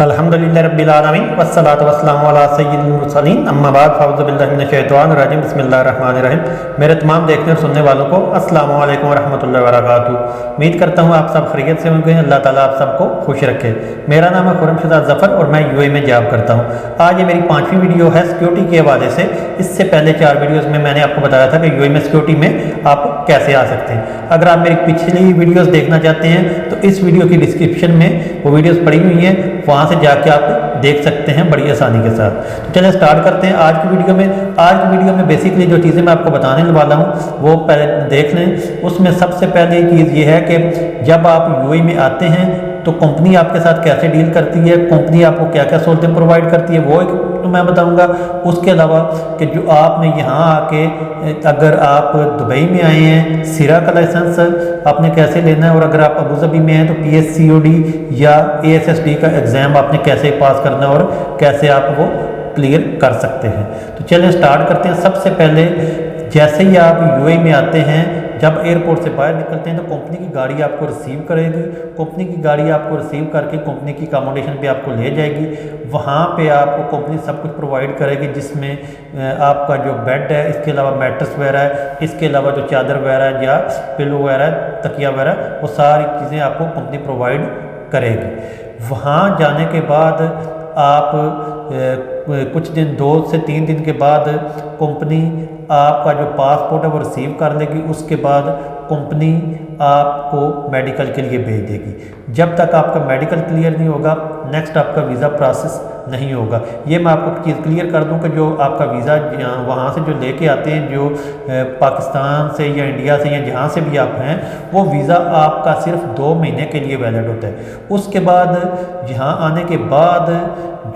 अल्हम्दुलिल्लाहि रब्बिल आलमीन वस्सलातु वस्सलामु अला सय्यिदिल मुरसलीन अम्मा बाद फ़अऊज़ु बिल्लाहि मिनश शैतानिर रजीम बिस्मिल्लाहिर रहमानिर रहीम। मेरे तमाम देखने और सुनने वालों को अस्सलामु अलैकुम वरहमतुल्लाहि वबरकातुहू। उम्मीद करता हूँ आप सब खैरियत से होंगे। अल्लाह ताला आप सबको खुश रखे। मेरा नाम है खुर्रमशद ज़फ़र और मैं यूएई में जॉब करता हूँ। आज ये मेरी 5वीं वीडियो है सिक्योरिटी के हवाले से। इससे पहले 4 वीडियोज़ में मैंने आपको बताया था कि यूएई में सिक्योरिटी में आप कैसे आ सकते हैं। अगर आप मेरी पिछली वीडियोज़ देखना चाहते हैं तो इस वीडियो की डिस्क्रिप्शन में वो वीडियोज़ पड़ी हुई हैं, वहाँ से जाके आप देख सकते हैं बड़ी आसानी के साथ। तो चलिए स्टार्ट करते हैं आज की वीडियो में। आज की वीडियो में बेसिकली जो चीज़ें मैं आपको बताने वाला हूँ वो पहले देख लें। उसमें सबसे पहले चीज़ ये है कि जब आप यूएई में आते हैं तो कंपनी आपके साथ कैसे डील करती है, कंपनी आपको क्या क्या सहूलतें प्रोवाइड करती है वो एक तो मैं बताऊंगा। उसके अलावा कि जो आपने यहाँ आके अगर आप दुबई में आए हैं सीरा का लाइसेंस आपने कैसे लेना है, और अगर आप अबू धाबी में हैं तो PSCOD या ASSD का एग्ज़ाम आपने कैसे पास करना है और कैसे आप वो क्लियर कर सकते हैं। तो चलिए स्टार्ट करते हैं। सबसे पहले जैसे ही आप यूएई में आते हैं, जब एयरपोर्ट से बाहर निकलते हैं तो कंपनी की गाड़ी आपको रिसीव करेगी। कंपनी की गाड़ी आपको रिसीव करके कंपनी की अकोमोडेशन पे आपको ले जाएगी। वहाँ पे आपको कंपनी सब कुछ प्रोवाइड करेगी, जिसमें आपका जो बेड है, इसके अलावा मैट्रेस वगैरह है, इसके अलावा जो चादर वगैरह या पिलो वगैरह, तकिया वगैरह, वो सारी चीज़ें आपको कंपनी प्रोवाइड करेगी। वहाँ जाने के बाद आप कुछ दिन 2 से 3 दिन के बाद कंपनी आपका जो पासपोर्ट है वो रिसीव कर लेगी। उसके बाद कंपनी आपको मेडिकल के लिए भेज देगी। जब तक आपका मेडिकल क्लियर नहीं होगा नेक्स्ट आपका वीज़ा प्रोसेस नहीं होगा। ये मैं आपको चीज़ क्लियर कर दूं कि जो आपका वीज़ा वहाँ से जो लेके आते हैं, जो पाकिस्तान से या इंडिया से या जहाँ से भी आप हैं, वो वीज़ा आपका सिर्फ 2 महीने के लिए वैलिड होता है। उसके बाद यहाँ आने के बाद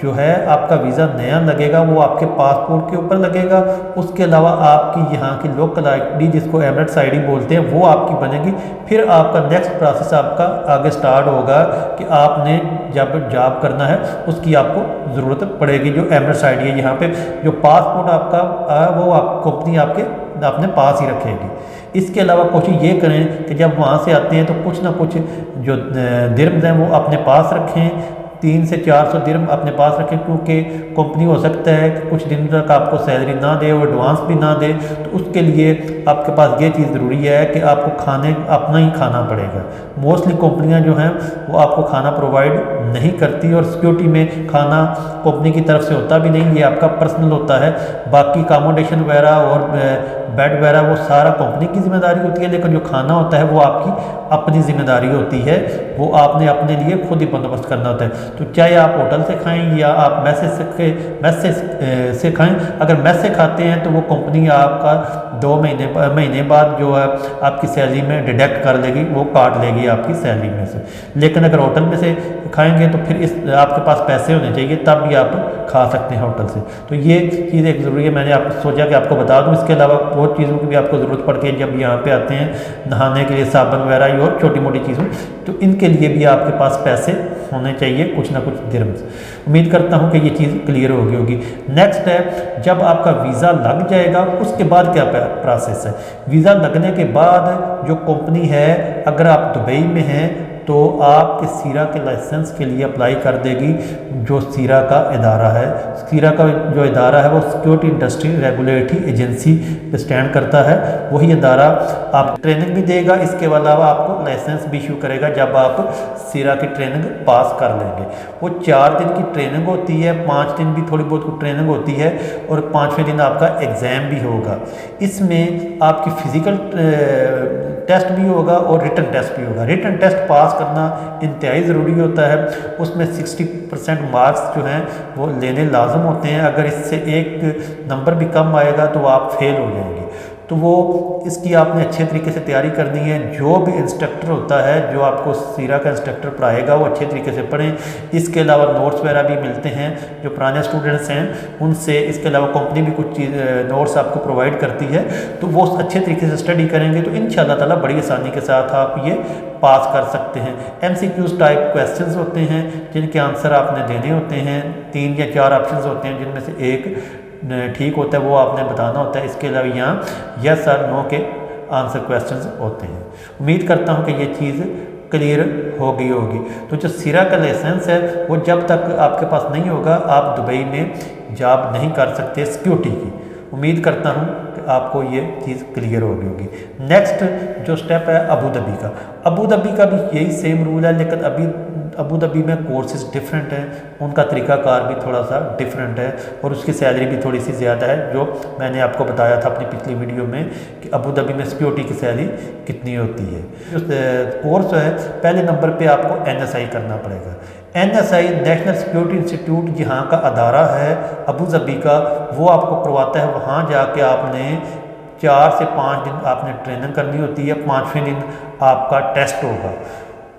जो है आपका वीज़ा नया लगेगा, वो आपके पासपोर्ट के ऊपर लगेगा। उसके अलावा आपकी यहाँ की लोकल आईडी जिसको एमिरेट्स आईडी बोलते हैं वो आपकी बनेगी। फिर आपका नेक्स्ट प्रोसेस आपका आगे स्टार्ट होगा कि आपने जब जॉब करना है उसकी आपको ज़रूरत पड़ेगी। जो एमिरेट्स आईडी है, यहाँ पे जो पासपोर्ट आपका वो कंपनी आपके अपने पास ही रखेगी। इसके अलावा कोशिश ये करें कि जब वहाँ से आते हैं तो कुछ ना कुछ जो दिरहम्स हैं वो अपने पास रखें। 300 से 400 दिरहम अपने पास रखें, क्योंकि कंपनी हो सकता है कि कुछ दिन तक आपको सैलरी ना दे और एडवांस भी ना दे। तो उसके लिए आपके पास ये चीज़ ज़रूरी है कि आपको खाने अपना ही खाना पड़ेगा। मोस्टली कंपनियां जो हैं वो आपको खाना प्रोवाइड नहीं करती, और सिक्योरिटी में खाना कंपनी की तरफ से होता भी नहीं, ये आपका पर्सनल होता है। बाकी अकोमोडेशन वगैरह और बेड वगैरह वो सारा कंपनी की जिम्मेदारी होती है, लेकिन जो खाना होता है वो आपकी अपनी जिम्मेदारी होती है, वो आपने अपने लिए खुद ही बंदोबस्त करना होता है। तो चाहे आप होटल से खाएं या आप मैस से खाएं। अगर मैस से खाते हैं तो वो कंपनी आपका 2 महीने बाद जो है आपकी सैलरी में डिडक्ट कर लेगी, वो काट लेगी आपकी सैलरी में से। लेकिन अगर होटल में से खाएंगे तो फिर आपके पास पैसे होने चाहिए, तब भी आप खा सकते हैं होटल से। तो ये चीज़ एक ज़रूरी है, मैंने आपको सोचा कि आपको बता दूं। इसके अलावा बहुत चीज़ों की भी आपको ज़रूरत पड़ती है जब यहाँ पे आते हैं, नहाने के लिए साबुन वगैरह और छोटी मोटी चीज़ों, तो इनके लिए भी आपके पास पैसे होने चाहिए, कुछ ना कुछ दिरहम्स। उम्मीद करता हूँ कि ये चीज़ क्लियर होगी। नेक्स्ट है, जब आपका वीज़ा लग जाएगा उसके बाद क्या प्रोसेस है। वीज़ा लगने के बाद जो कंपनी है, अगर आप दुबई में हैं तो आपके सीरा के लाइसेंस के लिए अप्लाई कर देगी। जो सीरा का इदारा है, सीरा का जो इदारा है वो सिक्योरिटी इंडस्ट्री रेगुलेटरी एजेंसी पे स्टैंड करता है। वही इदारा आप ट्रेनिंग भी देगा, इसके अलावा आपको लाइसेंस भी इशू करेगा जब आप सीरा की ट्रेनिंग पास कर लेंगे। वो 4 दिन की ट्रेनिंग होती है, 5 दिन भी थोड़ी बहुत ट्रेनिंग होती है, और 5वें दिन आपका एग्ज़ाम भी होगा। इसमें आपकी फ़िज़िकल टेस्ट भी होगा और रिटन टेस्ट भी होगा। रिटन टेस्ट पास करना इंतहाई ज़रूरी होता है। उसमें 60% मार्क्स जो हैं वो लेने लाजम होते हैं। अगर इससे एक नंबर भी कम आएगा तो आप फेल हो जाएंगे। तो वो इसकी आपने अच्छे तरीके से तैयारी करनी है। जो भी इंस्ट्रक्टर होता है, जो आपको सीरा का इंस्ट्रक्टर पढ़ाएगा, वो अच्छे तरीके से पढ़ें। इसके अलावा नोट्स वगैरह भी मिलते हैं जो पुराने स्टूडेंट्स हैं उनसे। इसके अलावा कंपनी भी कुछ चीज़ नोट्स आपको प्रोवाइड करती है, तो वो अच्छे तरीके से स्टडी करेंगे तो इंशाअल्लाह ताला बड़ी आसानी के साथ आप ये पास कर सकते हैं। MCQs टाइप क्वेश्चंस होते हैं जिनके आंसर आपने देने होते हैं। 3 या 4 ऑप्शंस होते हैं जिनमें से एक ठीक होता है, वो आपने बताना होता है। इसके अलावा यहाँ यस और नो के आंसर क्वेश्चंस होते हैं। उम्मीद करता हूँ कि ये चीज़ क्लियर होगी। तो जो सीरा का लाइसेंस है वो जब तक आपके पास नहीं होगा आप दुबई में जॉब नहीं कर सकते सिक्योरिटी की। उम्मीद करता हूँ कि आपको ये चीज़ क्लियर हो गई होगी। नेक्स्ट जो स्टेप है अबू धाबी का। अबू धाबी का भी यही सेम रूल है, लेकिन अभी अबू धाबी में कोर्सेज डिफरेंट हैं, उनका तरीक़ाकार भी थोड़ा सा डिफरेंट है और उसकी सैलरी भी थोड़ी सी ज़्यादा है, जो मैंने आपको बताया था अपनी पिछली वीडियो में कि अबू धाबी में सिक्योरिटी की सैलरी कितनी होती है। जो कोर्स है पहले नंबर पे आपको NSI करना पड़ेगा। NSI नेशनल सिक्योरिटी इंस्टीट्यूट जहाँ का अदारा है अबू धाबी का, वो आपको करवाता है। वहाँ जाके आपने 4 से 5 दिन आपने ट्रेनिंग करनी होती है, 5वें दिन आपका टेस्ट होगा।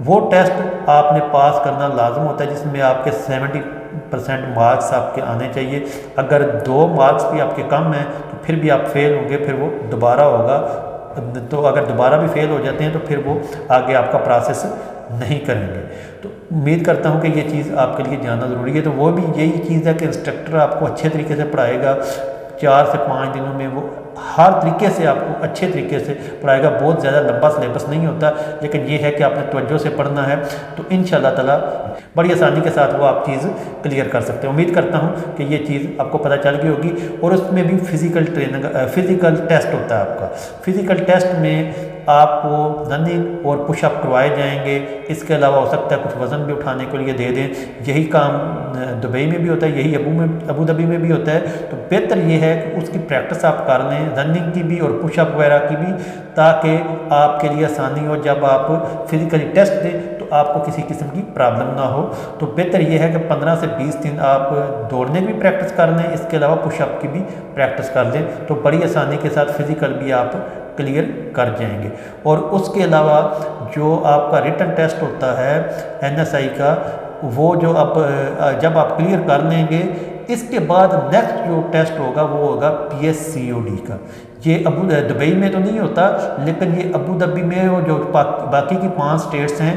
वो टेस्ट आपने पास करना लाजम होता है, जिसमें आपके 70% मार्क्स आपके आने चाहिए। अगर 2 मार्क्स भी आपके कम हैं तो फिर भी आप फेल होंगे, फिर वो दोबारा होगा। तो अगर दोबारा भी फेल हो जाते हैं तो फिर वो आगे आपका प्रोसेस नहीं करेंगे। तो उम्मीद करता हूँ कि ये चीज़ आपके लिए जानना ज़रूरी है। तो वो भी यही चीज़ है कि इंस्ट्रक्टर आपको अच्छे तरीके से पढ़ाएगा, 4 से 5 दिनों में वो हर तरीके से आपको अच्छे तरीके से पढ़ाएगा। बहुत ज़्यादा लंबा सिलेबस नहीं होता, लेकिन ये है कि आपने तवज्जो से पढ़ना है तो इंशाअल्लाह ताला बड़ी आसानी के साथ वो आप चीज़ क्लियर कर सकते हैं। उम्मीद करता हूँ कि ये चीज़ आपको पता चल गई होगी। और उसमें भी फिज़िकल ट्रेनिंग फिज़िकल टेस्ट होता है आपका। फिज़िकल टेस्ट में आपको रनिंग और पुशअप करवाए जाएंगे। इसके अलावा हो सकता है कुछ वज़न भी उठाने के लिए दे दें। यही काम दुबई में भी होता है, यही अबू धाबी में भी होता है। तो बेहतर ये है कि उसकी प्रैक्टिस आप कर लें, रनिंग की भी और पुशअप वगैरह की भी, ताकि आपके लिए आसानी हो। जब आप फिज़िकली टेस्ट दें तो आपको किसी किस्म की प्रॉब्लम ना हो। तो बेहतर ये है कि 15 से 20 दिन आप दौड़ने की भी प्रैक्टिस कर लें, इसके अलावा पुशअप की भी प्रैक्टिस कर लें, तो बड़ी आसानी के साथ फिज़िकल भी आप क्लियर कर जाएंगे। और उसके अलावा जो आपका रिटन टेस्ट होता है NSI का, वो जो आप जब आप क्लियर कर लेंगे, इसके बाद नेक्स्ट जो टेस्ट होगा वो होगा PSCOD का। ये दुबई में तो नहीं होता, लेकिन ये अबू धाबी में और जो बाकी की 5 स्टेट्स हैं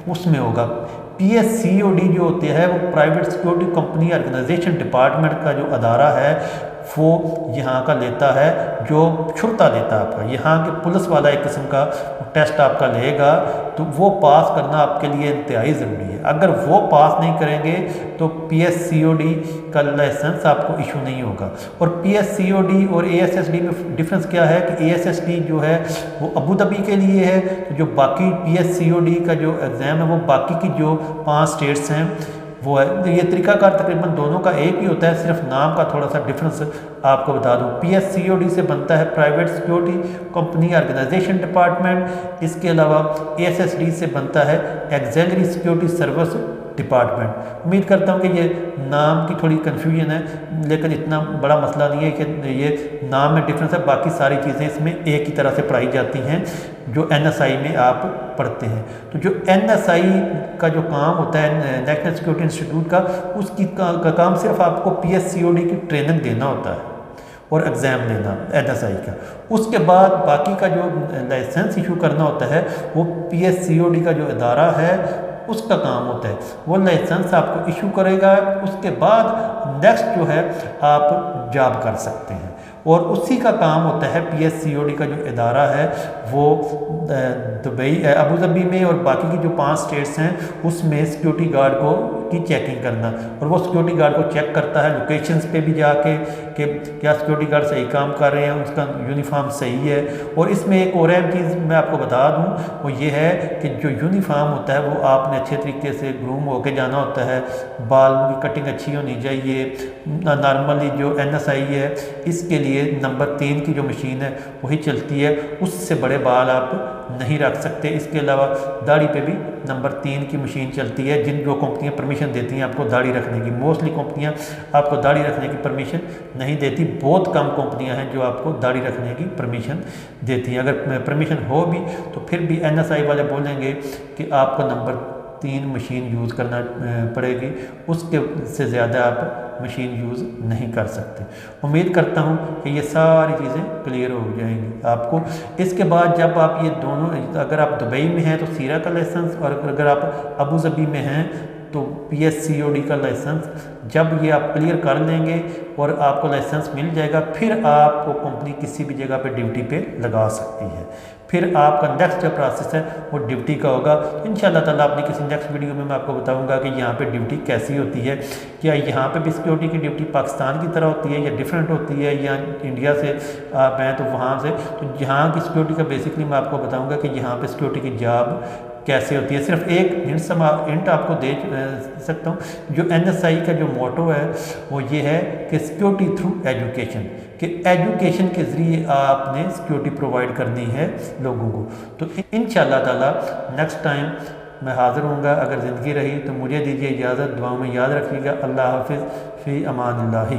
उसमें होगा। PSCOD जो होते हैं वो private security company organisation department का जो अदारा है वो यहाँ का लेता है, जो शुरता लेता है आपका। यहाँ के पुलिस वाला एक किस्म का टेस्ट आपका लेगा, तो वो पास करना आपके लिए इंतहाई ज़रूरी है। अगर वो पास नहीं करेंगे तो PSCOD का लाइसेंस आपको इशू नहीं होगा। और PSCOD और ASSD में डिफरेंस क्या है कि ASSD जो है वो अबू धाबी के लिए है, तो जो बाकी PSCOD का जो एग्ज़ाम है वो बाकी की जो 5 स्टेट्स हैं वो है। ये तरीकाकार तकरीबन दोनों का एक ही होता है, सिर्फ नाम का थोड़ा सा डिफरेंस आपको बता दूँ। PSCOD से बनता है private security company organisation department. इसके अलावा ASSD से बनता है एक्सिलरी सिक्योरिटी सर्विस डिपार्टमेंट। उम्मीद करता हूँ कि ये नाम की थोड़ी कन्फ्यूजन है, लेकिन इतना बड़ा मसला नहीं है कि ये नाम में डिफरेंस है। बाकी सारी चीज़ें इसमें एक ही तरह से पढ़ाई जाती हैं जो NSI में आप पढ़ते हैं। तो जो NSI का जो काम होता है नेशनल सिक्योरिटी इंस्टीट्यूट का, उसकी का काम सिर्फ आपको PSCOD की ट्रेनिंग देना होता है और एग्ज़ाम लेना NSI का। उसके बाद बाकी का जो लाइसेंस इशू करना होता है वो PSCOD का जो इदारा है उसका काम होता है। वो लाइसेंस आपको इशू करेगा, उसके बाद नेक्स्ट जो है आप जॉब कर सकते हैं। और उसी का काम होता है PSCOD का जो इदारा है वो दुबई अबू धाबी में और बाकी की जो 5 स्टेट्स हैं उसमें सिक्योरिटी गार्ड को की चेकिंग करना। और वो सिक्योरिटी गार्ड को चेक करता है लोकेशंस पे भी जाके कि क्या सिक्योरिटी गार्ड सही काम कर रहे हैं, उसका यूनिफॉर्म सही है। और इसमें एक और अहम चीज़ मैं आपको बता दूं, वो ये है कि जो यूनिफॉर्म होता है वो आपने अच्छे तरीके से ग्रूम होके जाना होता है, बालों की कटिंग अच्छी होनी चाहिए। नॉर्मली जो NSI है इसके लिए नंबर 3 की जो मशीन है वही चलती है, उससे बड़े बाल आप नहीं रख सकते। इसके अलावा दाढ़ी पे भी नंबर 3 की मशीन चलती है। जिन जो कंपनियां परमिशन देती हैं आपको दाढ़ी रखने की, मोस्टली कंपनियां आपको दाढ़ी रखने की परमिशन नहीं देती। बहुत कम कंपनियां हैं जो आपको दाढ़ी रखने की परमिशन देती हैं। अगर परमिशन हो भी तो फिर भी NSI वाले बोलेंगे कि आपको नंबर 3 मशीन यूज़ करना पड़ेगी, उसके से ज़्यादा आप मशीन यूज़ नहीं कर सकते। उम्मीद करता हूँ कि ये सारी चीज़ें क्लियर हो जाएंगी आपको। इसके बाद जब आप ये दोनों, अगर आप दुबई में हैं तो सीरा का लाइसेंस, और अगर आप अबू धाबी में हैं तो PSCOD का लाइसेंस जब ये आप क्लियर कर लेंगे और आपको लाइसेंस मिल जाएगा, फिर आपको कंपनी किसी भी जगह पे ड्यूटी पे लगा सकती है। फिर आपका नेक्स्ट जो प्रोसेस है वो ड्यूटी का होगा। इंशाल्लाह ताला अपनी किसी नेक्स्ट वीडियो में मैं आपको बताऊंगा कि यहाँ पे ड्यूटी कैसी होती है, क्या यहाँ पे भी सिक्योरिटी की ड्यूटी पाकिस्तान की तरह होती है या डिफरेंट होती है, या इंडिया से मैं तो वहाँ से, तो यहाँ की सिक्योरिटी का बेसिकली मैं आपको बताऊँगा कि यहाँ पर सिक्योरिटी की जॉब कैसे होती है। सिर्फ एक हिंट आपको दे सकता हूँ। जो NSI का जो मोटो है वो ये है कि सिक्योरिटी थ्रू एजुकेशन, कि एजुकेशन के ज़रिए आपने सिक्योरिटी प्रोवाइड करनी है लोगों को। तो इंशाल्लाह ताला नेक्स्ट टाइम मैं हाज़िर होऊंगा, अगर ज़िंदगी रही तो। मुझे दीजिए इजाज़त, दुआओं में याद रखिएगा। अल्लाह हाफिज़, फ़ी अमानिल्लाह।